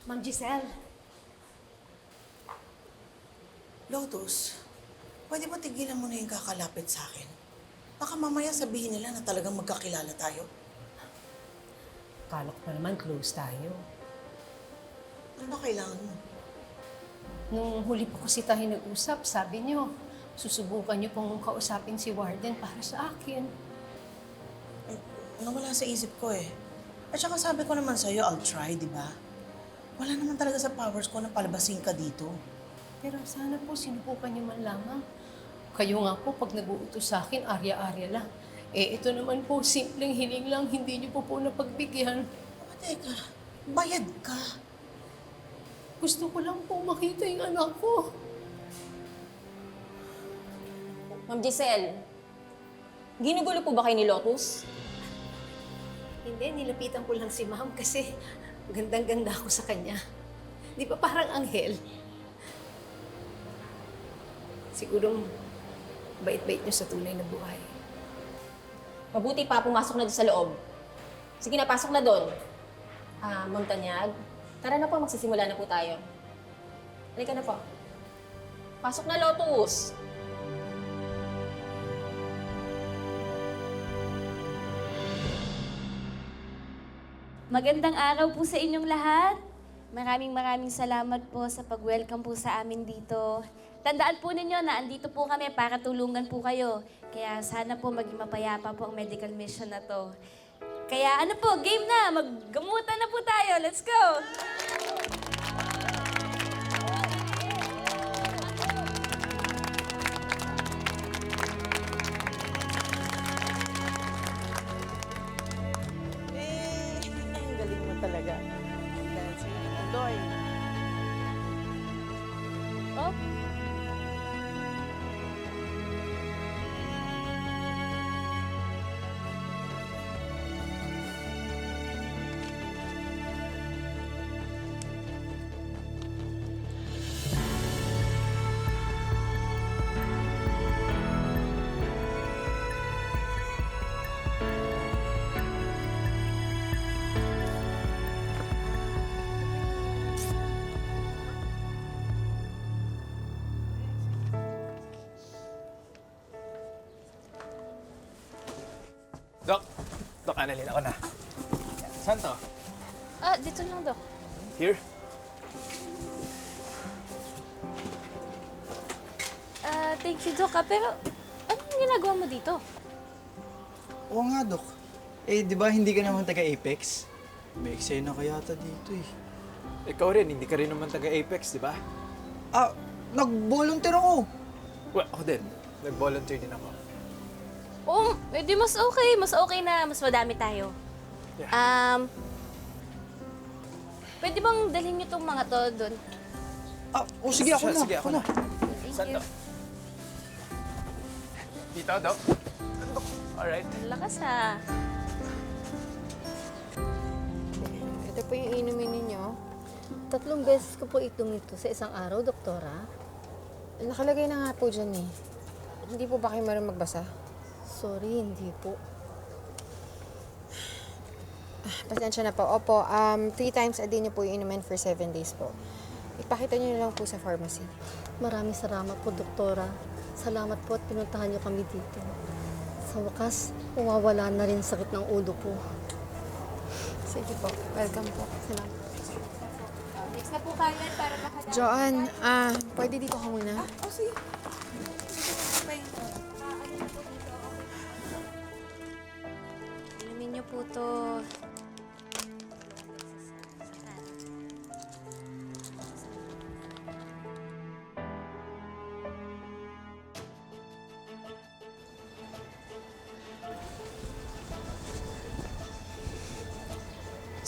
Ma'am Giselle. Lotus, pwede ba tigilan mo na yung kakalapit sa akin? Baka mamaya sabihin nila na talagang magkakilala tayo. Kala ko pa naman close tayo. Ano ba kailangan mo? Nung huli po kasi tayo nag-usap, sabi niyo, susubukan niyo pong kausapin si Warden para sa akin. Nawala sa isip ko eh. At saka sabi ko naman sa'yo, I'll try, di ba? Wala naman talaga sa powers ko na palabasin ka dito. Pero sana po sinubukan niyo man lamang. Kayo nga po, pag nag-uutos sa akin, arya-arya lang. Eh, ito naman po, simpleng hiling lang, hindi niyo po napagbigyan. Teka, bayad ka. Gusto ko lang po makita yung anak ko. Ma'am Giselle, ginugulo po ba kayo ni Lotus? Hindi, nilapitan ko lang si Ma'am kasi gandang-ganda ako sa kanya. Di ba parang anghel? Siguro bait-bait niyo sa tunay na buhay. Mabuti pa, pumasok na doon sa loob. Sige na, pasok na doon. Ma'am Tanyag, tara na po, magsisimula na po tayo. Halika na po. Pasok na, Lotus! Magandang araw po sa inyong lahat. Maraming salamat po sa pag-welcome po sa amin dito. Tandaan po ninyo na andito po kami para tulungan po kayo. Kaya sana po maging mapayapa po ang medical mission na to. Kaya ano po, game na! Maggamutan na po tayo. Let's go! Ang galing mo talaga. Dancing ng Andoy. Oh, Dok! Dok, Annalyn, ako na. Saan to? dito lang, Dok. Here? Thank you, Dok. Pero anong ginagawa mo dito? Oo nga, Dok. Eh, di ba hindi ka naman taga-Apex? May eksena ka yata dito eh. Ikaw rin, hindi ka rin naman taga-Apex, di ba? Ah, nag-volunteer ako. Well, ako din. Nag-volunteer din ako. Oh, edi mas okay. Mas okay na mas madami tayo. Yeah. Pwede bang dalhin niyo tong mga to doon? Ah, oh sige, ako na. Sige, ako na. Thank Saan you. to? Dito, Dok. Dok, alright. Ang lakas ha. Ito po yung inumin ninyo. 3 beses ko po itong ito sa isang araw, doktora. Nakalagay na nga po dyan eh. Hindi po ba kayo marunong magbasa? Sorry, hindi po. Pasensya na po. Opo, 3 times a day niyo po iinumin for 7 days po. Ipakita niyo na lang po sa pharmacy. Maraming salamat po, doktora. Salamat po at pinuntahan niyo kami dito. Sa wakas, mawawala na rin sakit ng ulo ko. Sige po. Welcome po. Salamat. Next na po kayo para makadami. Joanne, pwede dito ka muna? Inumin niyo po to.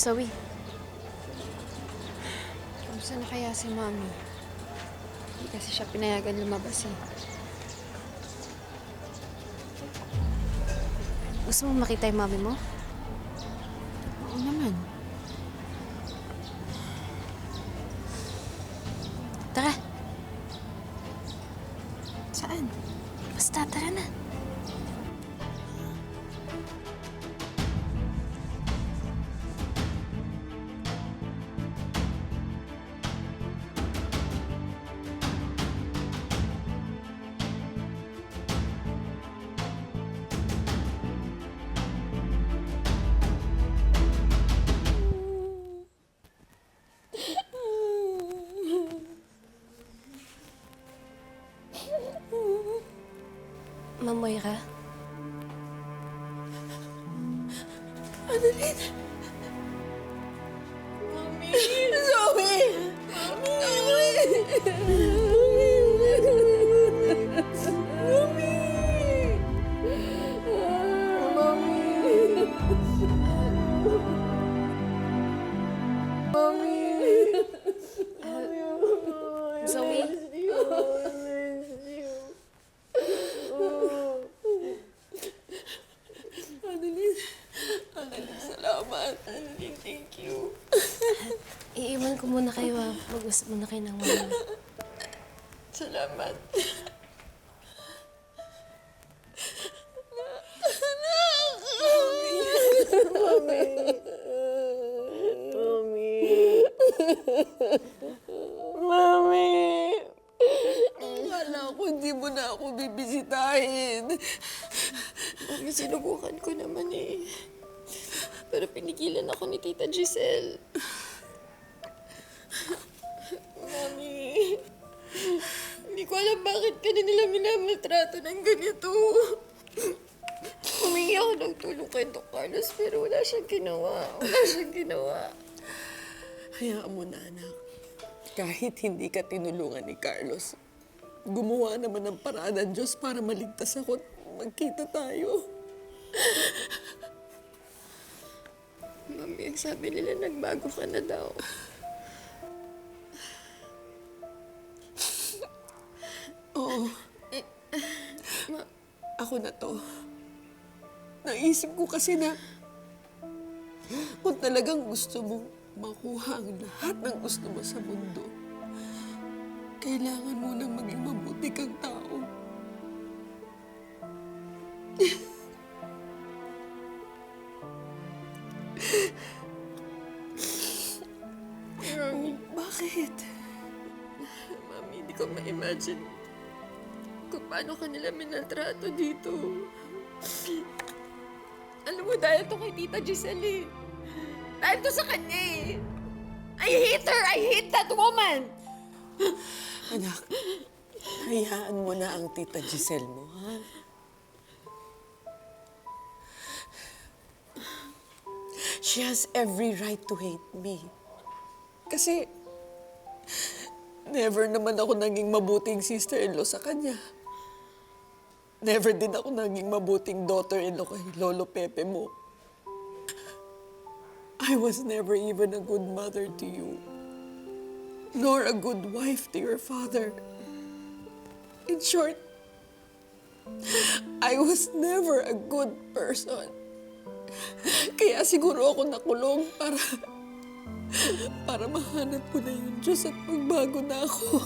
Zoe. Kamusta na kaya si Mami? Hindi kasi siya pinayagan lumabas eh. Gusto mo makita yung mami mo? Oo naman. Tara. Saan? Basta, tara na. Ma'am Moira? Zoe? Iiwan ko muna kayo, ha. Mag-usap muna kayo ng mama. Salamat. Mami! Akala ko hindi mo na ako bibisitahin. Mami, sinubukan ko naman eh. Pero pinigilan ako ni Tita Giselle. Mami, hindi ko alam bakit ka na nila minamaltrato ng ganito. Humingi ako ng tulong kay Doc Carlos pero wala siyang ginawa. Hayaan mo na, anak. Kahit hindi ka tinulungan ni Carlos, gumawa naman ng paraan ng Diyos para maligtas ako at magkita tayo. Mami, sabi nila nagbago ka na daw. Oo. Ako na to. Naisip ko kasi na kung talagang gusto mong makuha ang lahat ng gusto mo sa mundo, kailangan mo nang maging mabuti kang tao. Bakit? Mami, hindi ko ma-imagine kung paano kanila minaltrato dito. Alam mo, dahil to kay Tita Giselle eh. Dahil to sa kanya eh. I hate her! I hate that woman! Anak, hayaan mo na ang Tita Giselle mo, ha? She has every right to hate me. Kasi never naman ako naging mabuting sister-in-law sa kanya. Never din ako naging mabuting daughter-in-law kay Lolo Pepe mo. I was never even a good mother to you, nor a good wife to your father. In short, I was never a good person. Kaya siguro ako nakulong para mahanap ko na yung Diyos at magbago na ako.